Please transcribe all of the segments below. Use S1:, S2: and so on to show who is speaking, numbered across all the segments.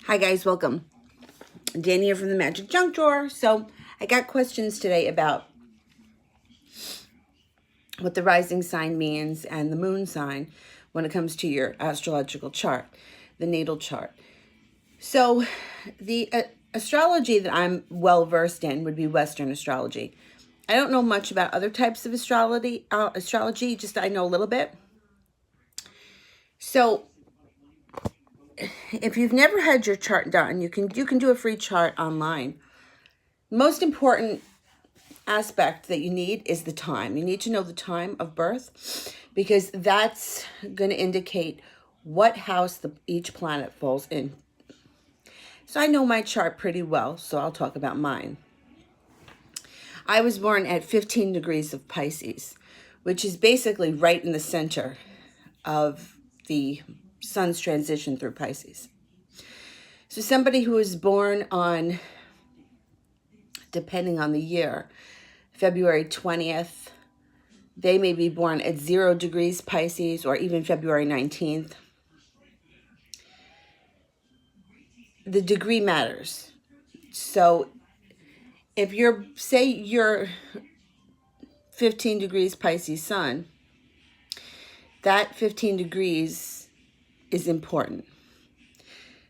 S1: Hi guys, welcome. Dan here from the Magic Junk Drawer. So I got questions today about what the rising sign means and the moon sign when it comes to your astrological chart, the natal chart. So the astrology that I'm well versed in would be Western astrology. I don't know much about other types of astrology, just I know a little bit. So if you've never had your chart done, you can do a free chart online. Most important aspect that you need is the time. You need to know the time of birth because that's going to indicate what house each planet falls in. So I know my chart pretty well, so I'll talk about mine. I was born at 15 degrees of Pisces, which is basically right in the center of the sun's transition through Pisces. So somebody who was born on, depending on the year, February 20th, they may be born at 0 degrees Pisces or even February 19th. The degree matters. So if say you're 15 degrees Pisces sun, that 15 degrees is important.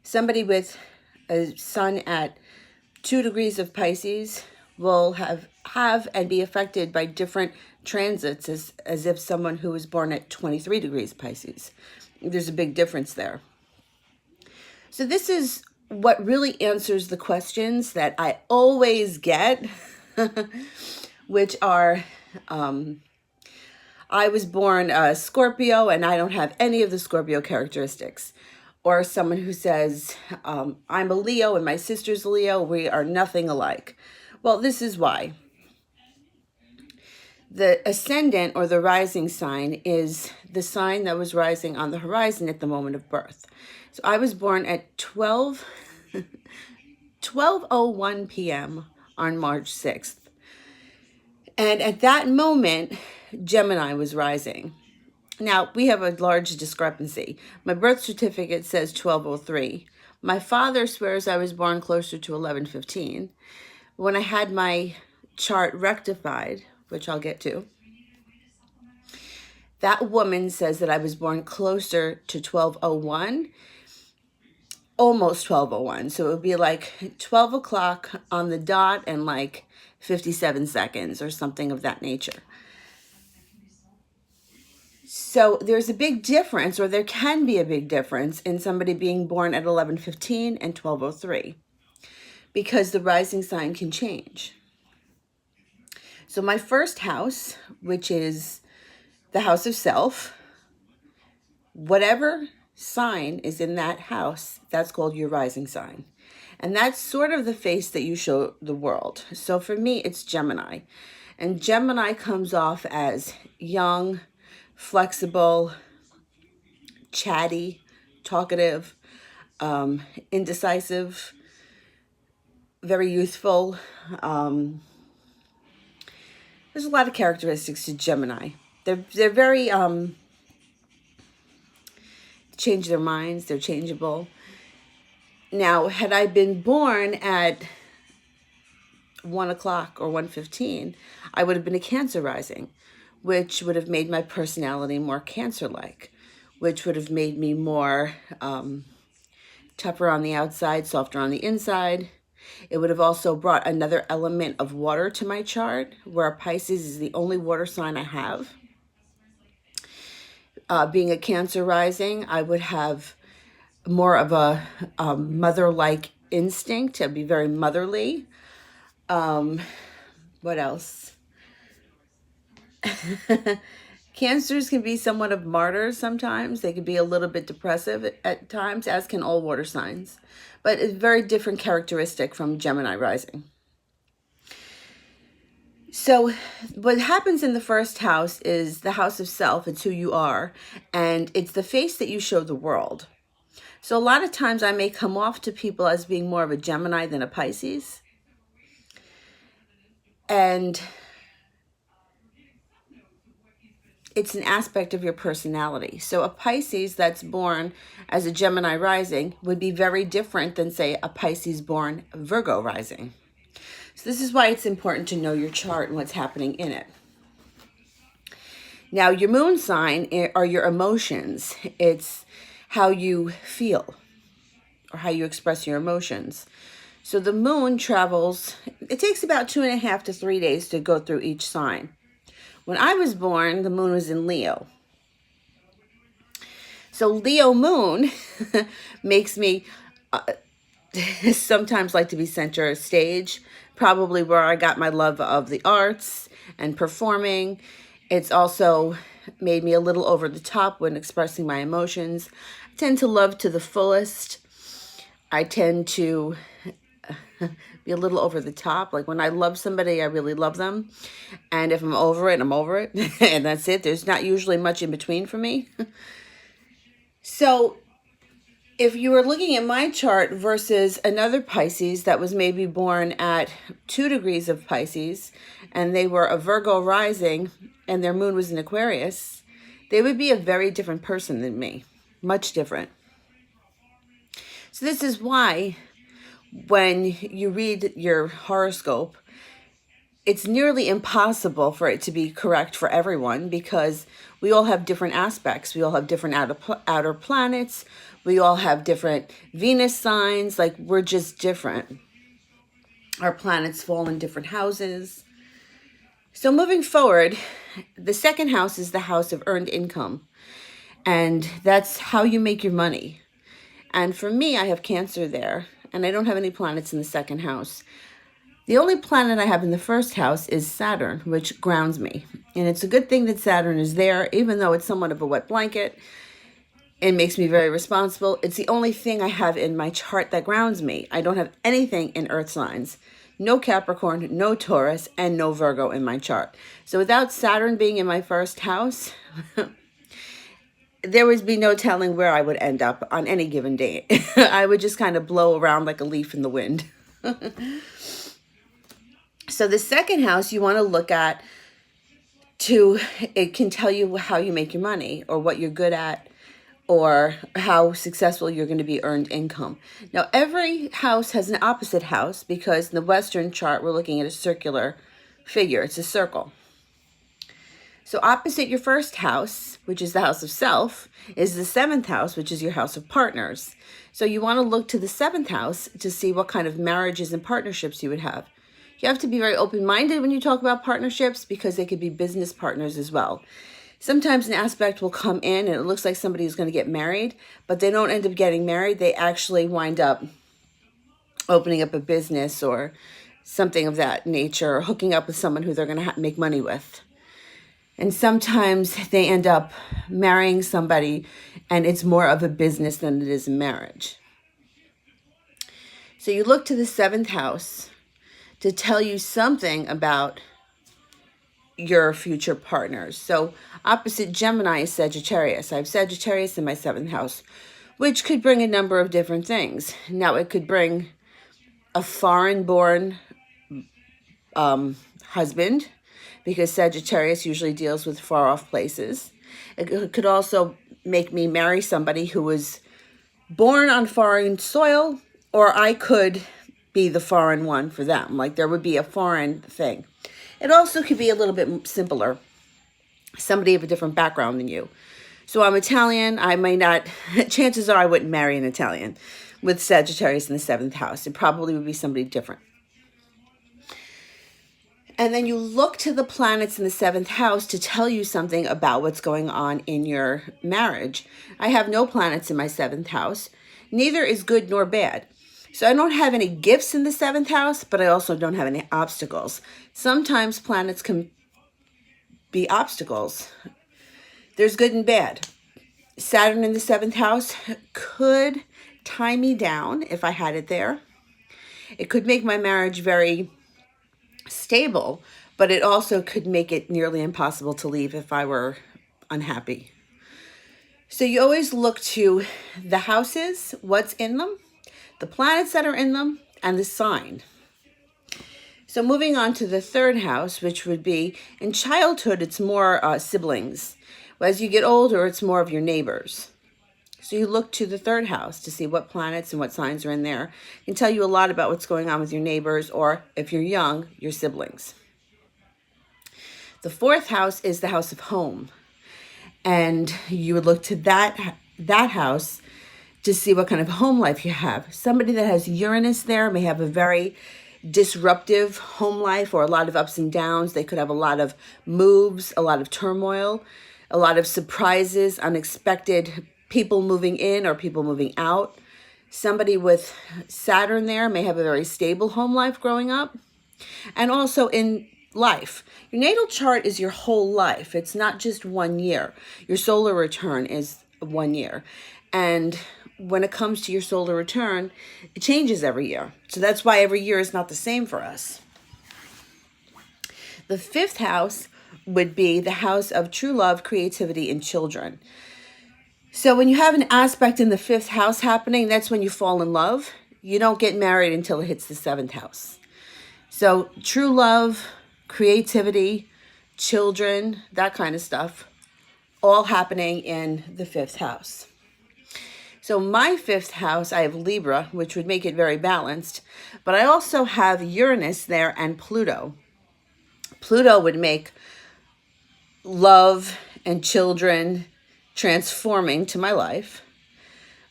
S1: Somebody with a sun at 2 degrees of Pisces will have and be affected by different transits as if someone who was born at 23 degrees Pisces. There's a big difference there. So this is what really answers the questions that I always get, which are, I was born a Scorpio and I don't have any of the Scorpio characteristics. Or someone who says, I'm a Leo and my sister's a Leo, we are nothing alike. Well, this is why. The ascendant or the rising sign is the sign that was rising on the horizon at the moment of birth. So I was born at 12:01 p.m. on March 6th. And at that moment, Gemini was rising. Now, we have a large discrepancy. My birth certificate says 12:03. My father swears I was born closer to 11:15. When I had my chart rectified, which I'll get to, that woman says that I was born closer to 12:01, almost 12:01. So it would be like 12 o'clock on the dot and like 57 seconds or something of that nature. So there's a big difference, or there can be a big difference in somebody being born at 11:15 and 12:03 because the rising sign can change. So my first house, which is the house of self, whatever sign is in that house, that's called your rising sign. And that's sort of the face that you show the world. So for me, it's Gemini. And Gemini comes off as young, flexible, chatty, talkative, indecisive, very youthful. There's a lot of characteristics to Gemini. They're very change their minds. They're changeable. Now, had I been born at 1 o'clock or 1:15, I would have been a Cancer rising, which would have made my personality more Cancer-like, which would have made me more tougher on the outside, softer on the inside. It would have also brought another element of water to my chart, where Pisces is the only water sign I have. Being a Cancer rising, I would have more of a mother-like instinct. I'd be very motherly. What else? Cancers can be somewhat of martyrs sometimes. They can be a little bit depressive at times, as can all water signs. But it's a very different characteristic from Gemini rising. So what happens in the first house is the house of self. It's who you are. And it's the face that you show the world. So a lot of times I may come off to people as being more of a Gemini than a Pisces. And it's an aspect of your personality. So a Pisces that's born as a Gemini rising would be very different than, say, a Pisces born Virgo rising. So this is why it's important to know your chart and what's happening in it. Now, your moon sign are your emotions. It's how you feel or how you express your emotions. So the moon travels, it takes about 2.5 to 3 days to go through each sign. When I was born, the moon was in Leo. So Leo moon makes me sometimes like to be center stage, probably where I got my love of the arts and performing. It's also made me a little over the top when expressing my emotions. I tend to love to the fullest. I tend to be a little over the top. Like when I love somebody, I really love them. And if I'm over it, I'm over it. And that's it. There's not usually much in between for me. So if you were looking at my chart versus another Pisces that was maybe born at 2 degrees of Pisces, and they were a Virgo rising and their moon was in Aquarius, they would be a very different person than me. Much different. So this is why when you read your horoscope, it's nearly impossible for it to be correct for everyone because we all have different aspects. We all have different outer planets. We all have different Venus signs. Like, we're just different. Our planets fall in different houses. So moving forward, the second house is the house of earned income. And that's how you make your money. And for me, I have Cancer there. And I don't have any planets in the second house. The only planet I have in the first house is Saturn, which grounds me. And it's a good thing that Saturn is there, even though it's somewhat of a wet blanket. It makes me very responsible. It's the only thing I have in my chart that grounds me. I don't have anything in earth signs. No Capricorn, no Taurus, and no Virgo in my chart. So without Saturn being in my first house, there would be no telling where I would end up on any given day. I would just kind of blow around like a leaf in the wind. So the second house you want to look at it can tell you how you make your money or what you're good at or how successful you're going to be earned income. Now, every house has an opposite house because in the Western chart, we're looking at a circular figure. It's a circle. So opposite your first house, which is the house of self, is the seventh house, which is your house of partners. So you want to look to the seventh house to see what kind of marriages and partnerships you would have. You have to be very open-minded when you talk about partnerships because they could be business partners as well. Sometimes an aspect will come in and it looks like somebody is going to get married, but they don't end up getting married. They actually wind up opening up a business or something of that nature, or hooking up with someone who they're going to make money with. And sometimes they end up marrying somebody and it's more of a business than it is a marriage. So you look to the seventh house to tell you something about your future partners. So opposite Gemini is Sagittarius. I have Sagittarius in my seventh house, which could bring a number of different things. Now, it could bring a foreign-born husband, because Sagittarius usually deals with far-off places. It could also make me marry somebody who was born on foreign soil, or I could be the foreign one for them. Like, there would be a foreign thing. It also could be a little bit simpler. Somebody of a different background than you. So I'm Italian. I may not, chances are I wouldn't marry an Italian with Sagittarius in the seventh house. It probably would be somebody different. And then you look to the planets in the seventh house to tell you something about what's going on in your marriage. I have no planets in my seventh house. Neither is good nor bad. So I don't have any gifts in the seventh house, but I also don't have any obstacles. Sometimes planets can be obstacles. There's good and bad. Saturn in the seventh house could tie me down if I had it there. It could make my marriage very stable, but it also could make it nearly impossible to leave if I were unhappy. So you always look to the houses, what's in them, the planets that are in them, and the sign. So moving on to the third house, which would be in childhood, it's more siblings. As you get older, it's more of your neighbors. So you look to the third house to see what planets and what signs are in there. It can tell you a lot about what's going on with your neighbors, or if you're young, your siblings. The fourth house is the house of home. And you would look to that house to see what kind of home life you have. Somebody that has Uranus there may have a very disruptive home life, or a lot of ups and downs. They could have a lot of moves, a lot of turmoil, a lot of surprises, unexpected people moving in or people moving out. Somebody with Saturn there may have a very stable home life growing up. And also in life, your natal chart is your whole life. It's not just 1 year. Your solar return is 1 year. And when it comes to your solar return, it changes every year. So that's why every year is not the same for us. The fifth house would be the house of true love, creativity, and children. So when you have an aspect in the fifth house happening, that's when you fall in love. You don't get married until it hits the seventh house. So true love, creativity, children, that kind of stuff, all happening in the fifth house. So my fifth house, I have Libra, which would make it very balanced. But I also have Uranus there and Pluto. Pluto would make love and children transforming to my life.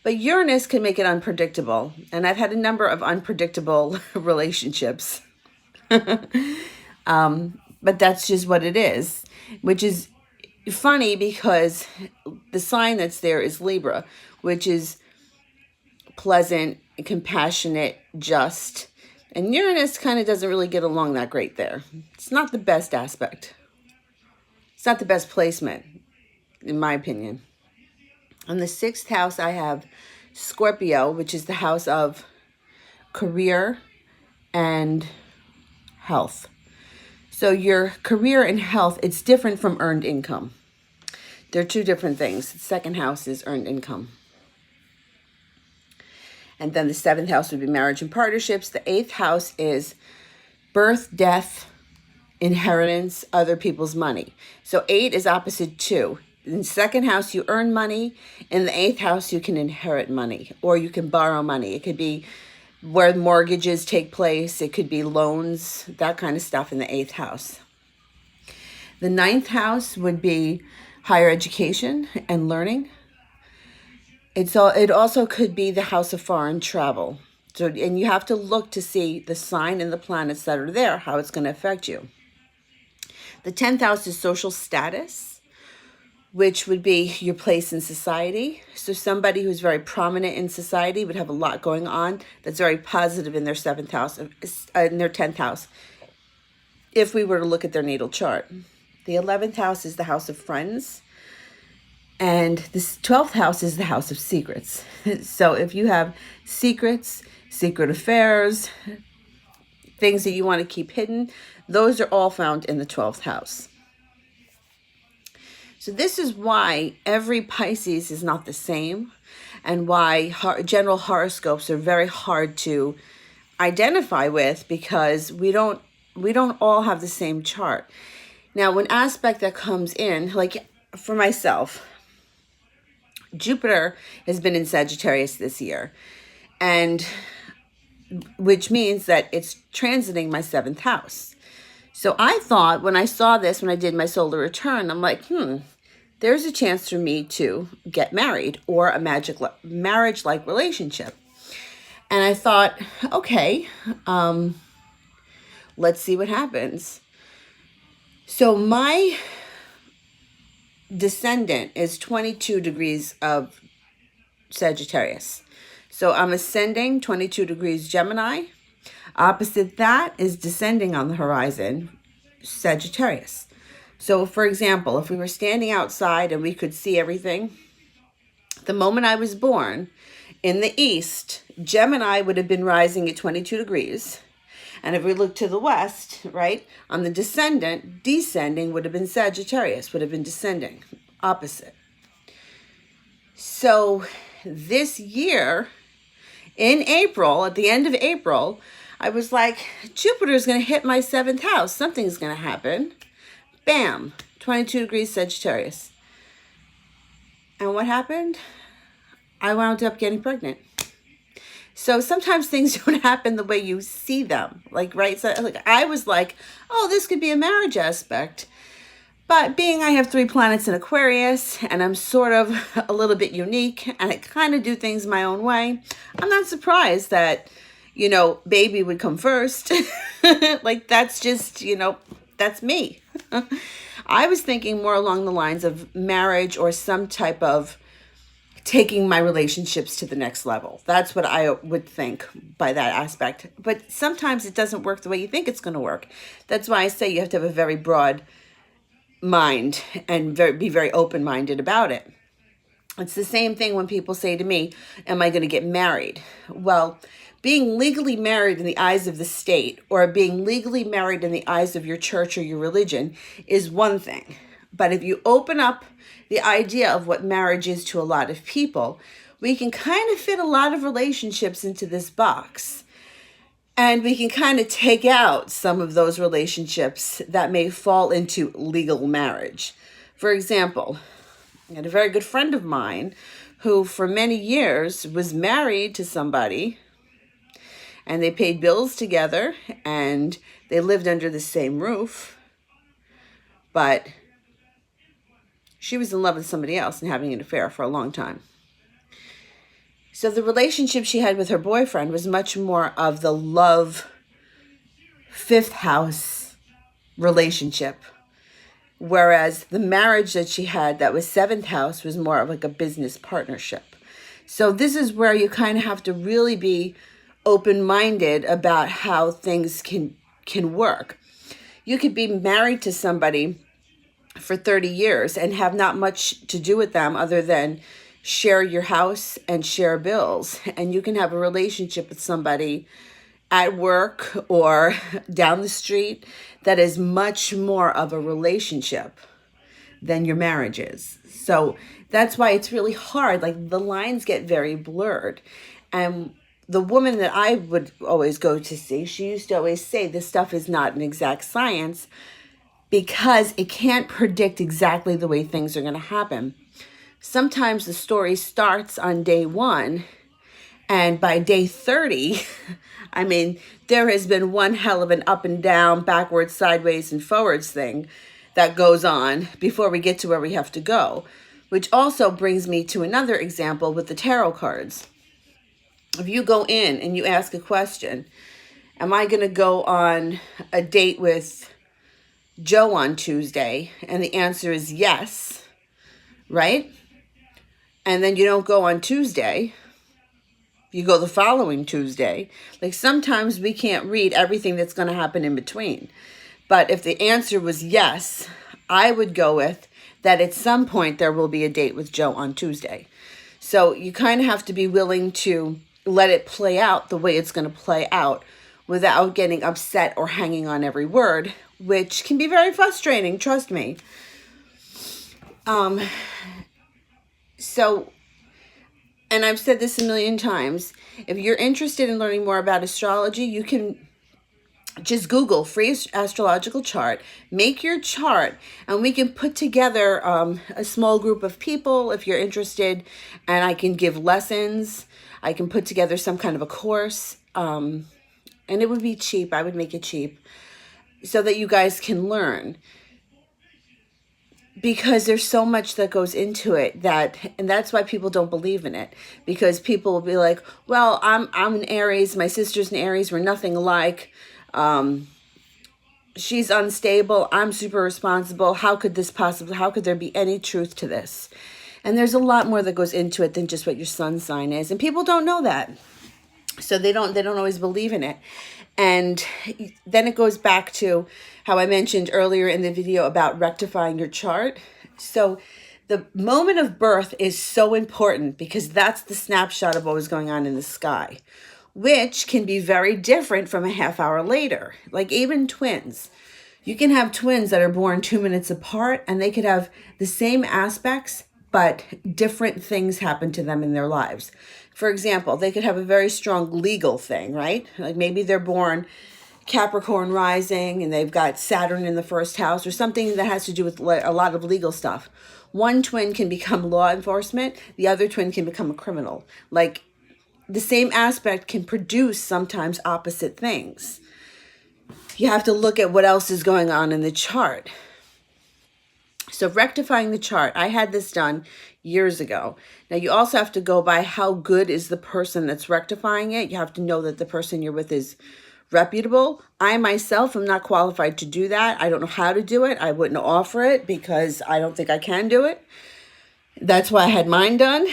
S1: But Uranus can make it unpredictable. And I've had a number of unpredictable relationships. But that's just what it is, which is funny because the sign that's there is Libra, which is pleasant, compassionate, just. And Uranus kind of doesn't really get along that great there. It's not the best aspect. It's not the best placement, in my opinion. On the sixth house, I have Scorpio, which is the house of career and health. So your career and health, it's different from earned income. They're two different things. The second house is earned income. And then the seventh house would be marriage and partnerships. The eighth house is birth, death, inheritance, other people's money. So 8 is opposite 2. In the second house, you earn money. In the eighth house, you can inherit money, or you can borrow money. It could be where mortgages take place. It could be loans, that kind of stuff in the eighth house. The ninth house would be higher education and learning. It also could be the house of foreign travel. So, and you have to look to see the sign and the planets that are there, how it's going to affect you. The 10th house is social status, which would be your place in society. So somebody who's very prominent in society would have a lot going on that's very positive in their 7th house, in their 10th house, if we were to look at their natal chart. The 11th house is the house of friends. And this 12th house is the house of secrets. So if you have secrets, secret affairs, things that you want to keep hidden, those are all found in the 12th house. So this is why every Pisces is not the same, and why general horoscopes are very hard to identify with, because we don't all have the same chart. Now, one aspect that comes in, like for myself, Jupiter has been in Sagittarius this year, and which means that it's transiting my 7th house. So I thought when I saw this, when I did my solar return, I'm like, there's a chance for me to get married or a marriage-like relationship. And I thought, okay, let's see what happens. So my descendant is 22 degrees of Sagittarius. So I'm ascending 22 degrees Gemini. Opposite that is descending on the horizon, Sagittarius. So for example, if we were standing outside and we could see everything, the moment I was born, in the east, Gemini would have been rising at 22 degrees. And if we look to the west, right, on the descendant, descending would have been Sagittarius, would have been descending, opposite. So this year, in April, at the end of April, I was like, Jupiter's going to hit my 7th house. Something's going to happen. Bam, 22 degrees Sagittarius. And what happened? I wound up getting pregnant. So sometimes things don't happen the way you see them. Like, right? So like, I was like, oh, this could be a marriage aspect. But being I have 3 planets in Aquarius and I'm sort of a little bit unique and I kind of do things my own way, I'm not surprised that, baby would come first. Like, that's just, that's me. I was thinking more along the lines of marriage or some type of taking my relationships to the next level. That's what I would think by that aspect. But sometimes it doesn't work the way you think it's going to work. That's why I say you have to have a very broad mind and be very open-minded about it. It's the same thing when people say to me, am I going to get married? Well, being legally married in the eyes of the state or being legally married in the eyes of your church or your religion is one thing. But if you open up the idea of what marriage is to a lot of people, we can kind of fit a lot of relationships into this box. And we can kind of take out some of those relationships that may fall into legal marriage. For example, I had a very good friend of mine who for many years was married to somebody and they paid bills together and they lived under the same roof, but she was in love with somebody else and having an affair for a long time. So the relationship she had with her boyfriend was much more of the love 5th house relationship. Whereas the marriage that she had that was 7th house was more of like a business partnership. So this is where you kind of have to really be open-minded about how things can work. You could be married to somebody for 30 years and have not much to do with them other than share your house and share bills. And you can have a relationship with somebody at work or down the street that is much more of a relationship than your marriage is. So that's why it's really hard. Like, the lines get very blurred. And the woman that I would always go to see, she used to always say this stuff is not an exact science because it can't predict exactly the way things are going to happen. Sometimes the story starts on day 1, and by day 30, I mean, there has been one hell of an up and down, backwards, sideways, and forwards thing that goes on before we get to where we have to go, which also brings me to another example with the tarot cards. If you go in and you ask a question, am I going to go on a date with Joe on Tuesday? And the answer is yes, right? And then you don't go on Tuesday. You go the following Tuesday. Like, sometimes we can't read everything that's going to happen in between. But if the answer was yes, I would go with that at some point there will be a date with Joe on Tuesday. So you kind of have to be willing to let it play out the way it's going to play out without getting upset or hanging on every word, which can be very frustrating, trust me. And I've said this a million times, if you're interested in learning more about astrology, you can just Google free astrological chart, make your chart, and we can put together a small group of people if you're interested, and I can give lessons. I can put together some kind of a course, and it would be cheap. I would make it cheap so that you guys can learn. Because there's so much that goes into it and that's why people don't believe in it. Because people will be like, well, I'm an Aries, my sister's an Aries, we're nothing alike. She's unstable, I'm super responsible. How could there be any truth to this? And there's a lot more that goes into it than just what your sun sign is. And people don't know that. So they don't always believe in it. And then it goes back to how I mentioned earlier in the video about rectifying your chart. So the moment of birth is so important because that's the snapshot of what was going on in the sky, which can be very different from a half hour later. Like, even twins. You can have twins that are born 2 minutes apart and they could have the same aspects, but different things happen to them in their lives. For example, they could have a very strong legal thing, right? Like maybe they're born Capricorn rising and they've got Saturn in the first house or something that has to do with a lot of legal stuff. One twin can become law enforcement, the other twin can become a criminal. Like the same aspect can produce sometimes opposite things. You have to look at what else is going on in the chart. So rectifying the chart, I had this done years ago. Now you also have to go by how good is the person that's rectifying it. You have to know that the person you're with is reputable. I myself am not qualified to do that. I don't know how to do it. I wouldn't offer it because I don't think I can do it. That's why I had mine done.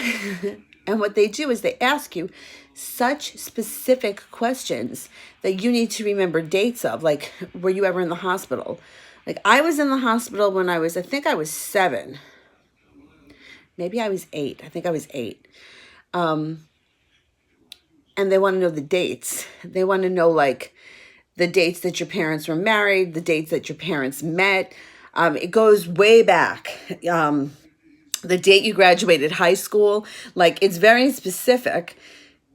S1: And what they do is they ask you such specific questions that you need to remember dates of, like, were you ever in the hospital? Like, I was in the hospital when I think I was 7. Maybe I was 8. I think I was 8. And they want to know the dates. They want to know, like, the dates that your parents were married, the dates that your parents met. It goes way back. The date you graduated high school, like it's very specific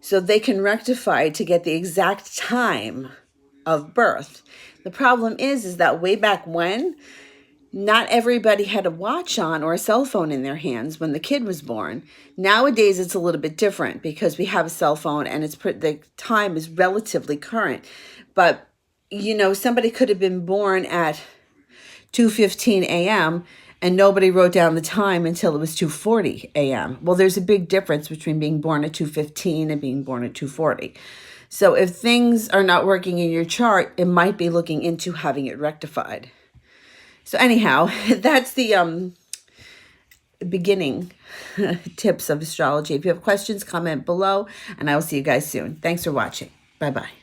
S1: so they can rectify to get the exact time of birth. The problem is that way back when, not everybody had a watch on or a cell phone in their hands when the kid was born. Nowadays, it's a little bit different because we have a cell phone and the time is relatively current. But, somebody could have been born at 2:15 a.m., and nobody wrote down the time until it was 2:40 a.m. Well, there's a big difference between being born at 2:15 and being born at 2:40. So if things are not working in your chart, it might be looking into having it rectified. So anyhow, that's the beginning tips of astrology. If you have questions, comment below, and I will see you guys soon. Thanks for watching. Bye-bye.